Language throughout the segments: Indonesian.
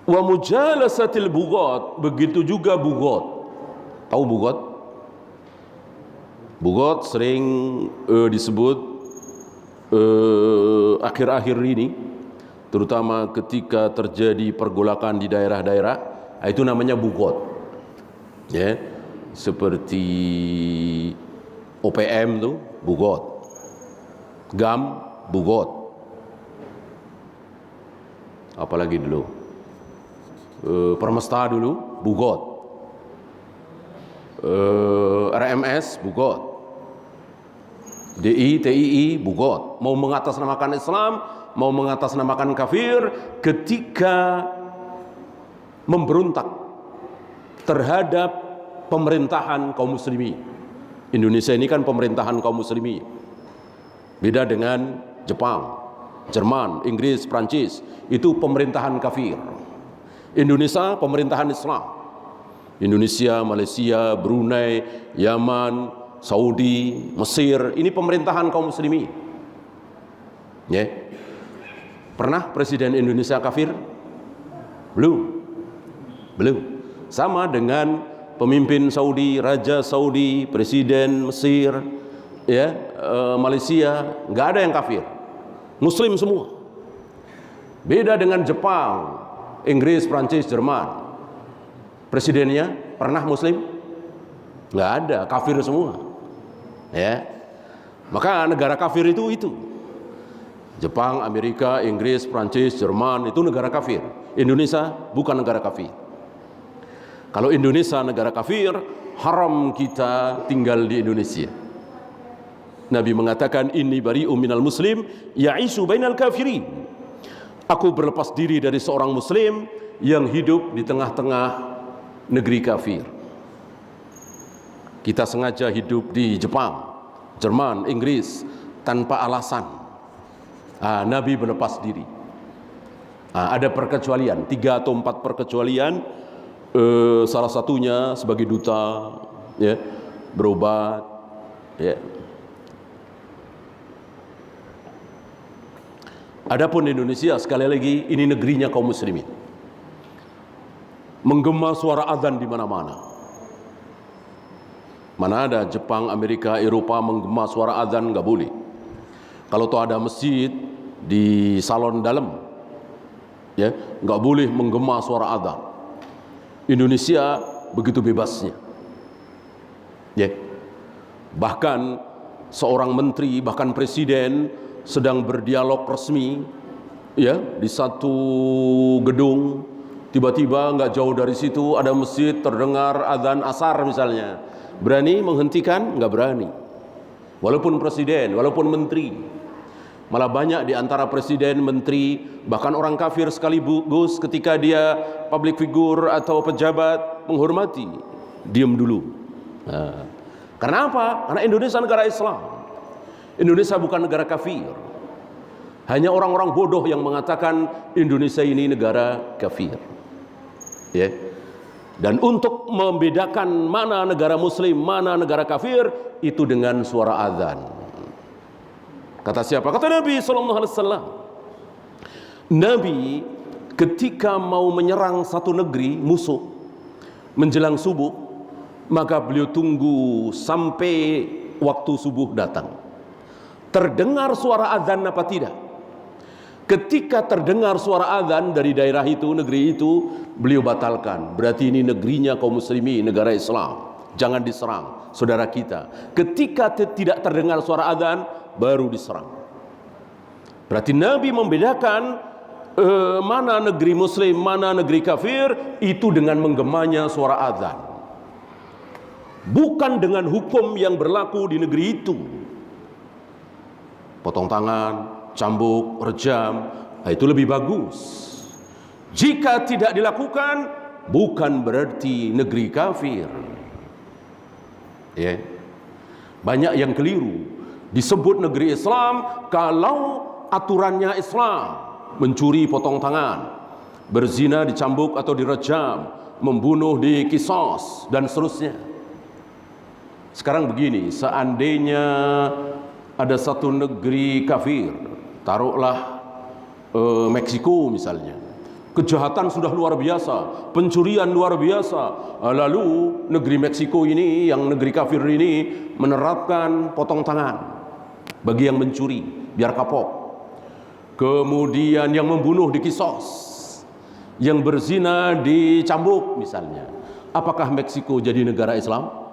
Wa mujalasatil bughat, begitu juga bughat. Tahu bughat? Bughat sering disebut akhir-akhir ini, terutama ketika terjadi pergolakan di daerah-daerah, itu namanya bughat. Ya, seperti OPM tuh bughat, GAM bughat, apalagi dulu Permesta dulu bughat, RMS bughat, DI, TII bughat. Mau mengatasnamakan Islam, mau mengatasnamakan kafir ketika memberontak terhadap pemerintahan kaum muslimin. Indonesia ini kan pemerintahan kaum muslimin. Beda dengan Jepang, Jerman, Inggris, Prancis, itu pemerintahan kafir. Indonesia pemerintahan Islam. Indonesia, Malaysia, Brunei, Yaman, Saudi, Mesir, ini pemerintahan kaum muslimin. Ya. Pernah presiden Indonesia kafir? Belum. Belum. Sama dengan pemimpin Saudi, raja Saudi, presiden Mesir, ya, Malaysia, nggak ada yang kafir. Muslim semua. Beda dengan Jepang, Inggris, Prancis, Jerman. Presidennya pernah muslim? Nggak ada, kafir semua. Ya. Maka negara kafir itu. Jepang, Amerika, Inggris, Prancis, Jerman itu negara kafir. Indonesia bukan negara kafir. Kalau Indonesia negara kafir, haram kita tinggal di Indonesia. Nabi mengatakan, inni bari'um minal muslim ya'isu bainal kafirin. Aku berlepas diri dari seorang muslim yang hidup di tengah-tengah negeri kafir. Kita sengaja hidup di Jepang, Jerman, Inggris tanpa alasan. Nabi berlepas diri. Ada perkecualian, 3 atau 4 perkecualian. Salah satunya sebagai duta, ya, berobat, ya. Adapun Indonesia, sekali lagi, ini negerinya kaum muslimin. Menggema suara azan di mana-mana. Mana ada Jepang, Amerika, Eropa menggema suara azan, nggak boleh. Kalau tuh ada masjid di salon dalam, ya, nggak boleh menggema suara azan. Indonesia begitu bebasnya. Ya. Bahkan seorang menteri, bahkan presiden sedang berdialog resmi, ya, di satu gedung, tiba-tiba nggak jauh dari situ ada masjid, terdengar azan asar misalnya. Berani menghentikan? Nggak berani. Walaupun presiden, walaupun menteri. Malah banyak di antara presiden, menteri, bahkan orang kafir sekaligus ketika dia public figure atau pejabat menghormati, diam dulu. Karena apa? Karena Indonesia negara Islam. Indonesia bukan negara kafir. Hanya orang-orang bodoh yang mengatakan Indonesia ini negara kafir. Ya. Dan untuk membedakan mana negara muslim, mana negara kafir, itu dengan suara azan. Kata siapa? Kata Nabi SAW. Nabi ketika mau menyerang satu negeri musuh menjelang subuh, maka beliau tunggu sampai waktu subuh datang. Terdengar suara azan apa tidak? Ketika terdengar suara azan dari daerah itu, negeri itu, beliau batalkan. Berarti ini negerinya kaum muslimin, negara Islam. Jangan diserang, saudara kita. Ketika tidak terdengar suara azan, baru diserang. Berarti Nabi membedakan mana negeri muslim, mana negeri kafir, itu dengan menggemanya suara azan. Bukan dengan hukum yang berlaku di negeri itu. Potong tangan, cambuk, rejam, itu lebih bagus. Jika tidak dilakukan, bukan berarti negeri kafir. Ya. Banyak yang keliru. Disebut negeri Islam kalau aturannya Islam. Mencuri potong tangan, berzina dicambuk atau direjam, membunuh dikisos, dan seterusnya. Sekarang begini, seandainya ada satu negeri kafir, taruhlah Meksiko misalnya, kejahatan sudah luar biasa, pencurian luar biasa. Lalu negeri Meksiko ini, yang negeri kafir ini, menerapkan potong tangan bagi yang mencuri, biar kapok. Kemudian yang membunuh dikisos, yang berzina dicambuk misalnya. Apakah Meksiko jadi negara Islam?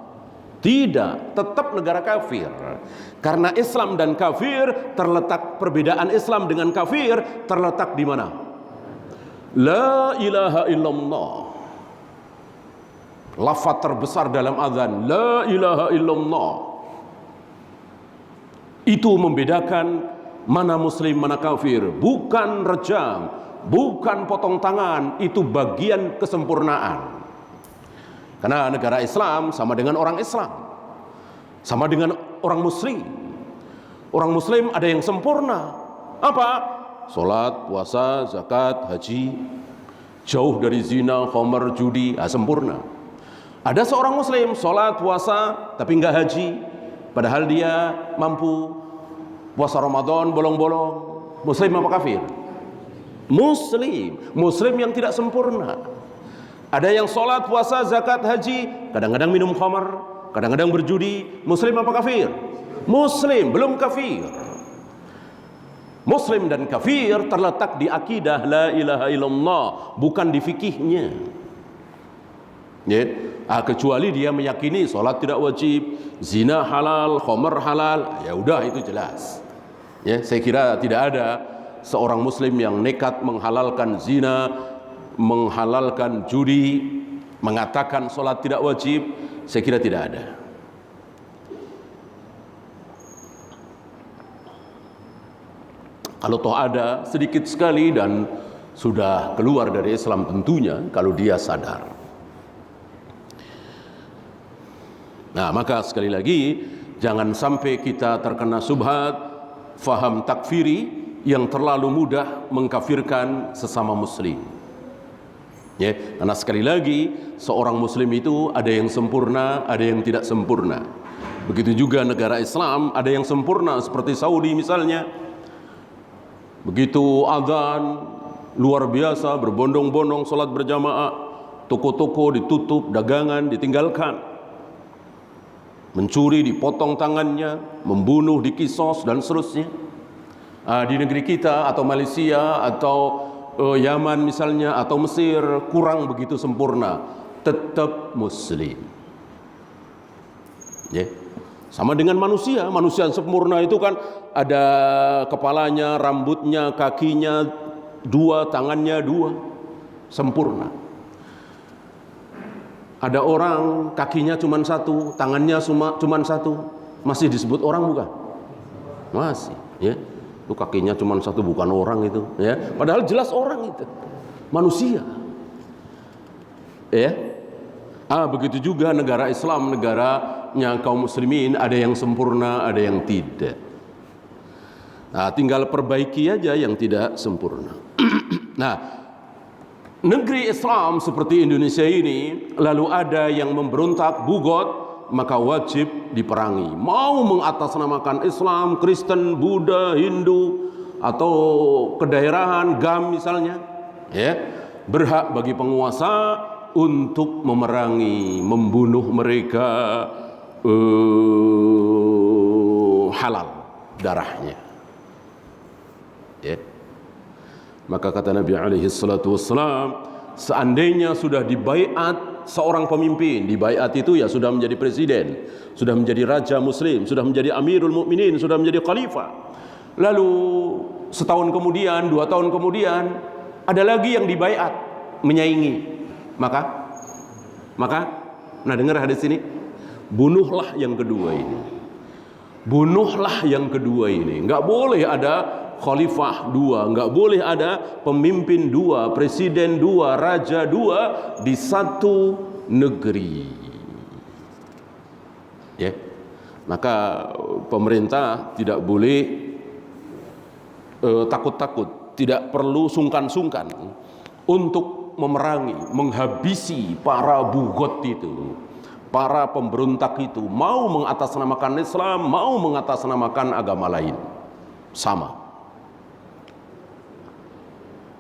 Tidak, tetap negara kafir. Karena Islam dan kafir terletak, perbedaan Islam dengan kafir terletak di mana? La ilaha illallah. Lafaz terbesar dalam azan, la ilaha illallah. Itu membedakan mana muslim, mana kafir. Bukan rejam, bukan potong tangan, itu bagian kesempurnaan. Karena negara Islam sama dengan orang Islam, sama dengan orang muslim. Orang muslim ada yang sempurna. Apa? Salat, puasa, zakat, haji, jauh dari zina, khamar, judi, sempurna. Ada seorang muslim salat, puasa tapi enggak haji, padahal dia mampu puasa Ramadan bolong-bolong. Muslim apa kafir? Muslim. Muslim yang tidak sempurna. Ada yang salat, puasa, zakat, haji, kadang-kadang minum khamar, kadang-kadang berjudi. Muslim apa kafir? Muslim, belum kafir. Muslim dan kafir terletak di akidah la ilaha illallah, bukan di fikihnya. Ya, kecuali dia meyakini salat tidak wajib, zina halal, khamar halal, ya udah itu jelas. Ya, saya kira tidak ada seorang muslim yang nekat menghalalkan zina, menghalalkan judi, mengatakan salat tidak wajib, saya kira tidak ada. Kalau toh ada, sedikit sekali dan sudah keluar dari Islam tentunya kalau dia sadar. Nah, maka sekali lagi jangan sampai kita terkena subhat faham takfiri yang terlalu mudah mengkafirkan sesama muslim. Ya, karena sekali lagi seorang muslim itu ada yang sempurna, ada yang tidak sempurna. Begitu juga negara Islam ada yang sempurna seperti Saudi misalnya. Begitu azan luar biasa, berbondong-bondong salat berjamaah, toko-toko ditutup, dagangan ditinggalkan, mencuri dipotong tangannya, membunuh dikisos dan seterusnya. Di negeri kita atau Malaysia atau Yaman misalnya atau Mesir kurang begitu sempurna, tetap muslim. Ya. Sama dengan manusia, manusia yang sempurna itu kan ada kepalanya, rambutnya, kakinya dua, tangannya dua, sempurna. Ada orang kakinya cuma satu, tangannya cuma satu, masih disebut orang bukan? Masih, ya. Itu kakinya cuma satu, bukan orang itu, ya. Padahal jelas orang itu, manusia. Ya. Begitu juga negara Islam, negaranya kaum muslimin, ada yang sempurna, ada yang tidak. Tinggal perbaiki aja yang tidak sempurna. Nah, negeri Islam seperti Indonesia ini, lalu ada yang memberontak, bugot, maka wajib diperangi. Mau mengatasnamakan Islam, Kristen, Buddha, Hindu, atau kedaerahan, GAM misalnya, ya, berhak bagi penguasa untuk memerangi, membunuh mereka, halal darahnya. Ya. Maka kata Nabi alaihi salatu wassalam, seandainya sudah dibaiat seorang pemimpin, dibaiat itu ya sudah menjadi presiden, sudah menjadi raja muslim, sudah menjadi amirul mukminin, sudah menjadi khalifah. Lalu setahun kemudian, 2 tahun kemudian, ada lagi yang dibaiat menyaingi. Maka nah dengar hadis ini, bunuhlah yang kedua ini. Bunuhlah yang kedua ini. Enggak boleh ada khalifah dua, enggak boleh ada pemimpin dua, presiden dua, raja dua di satu negeri. Ya. Maka pemerintah tidak boleh takut-takut, tidak perlu sungkan-sungkan untuk memerangi, menghabisi para bugot itu, para pemberontak itu, mau mengatasnamakan Islam, mau mengatasnamakan agama lain, sama.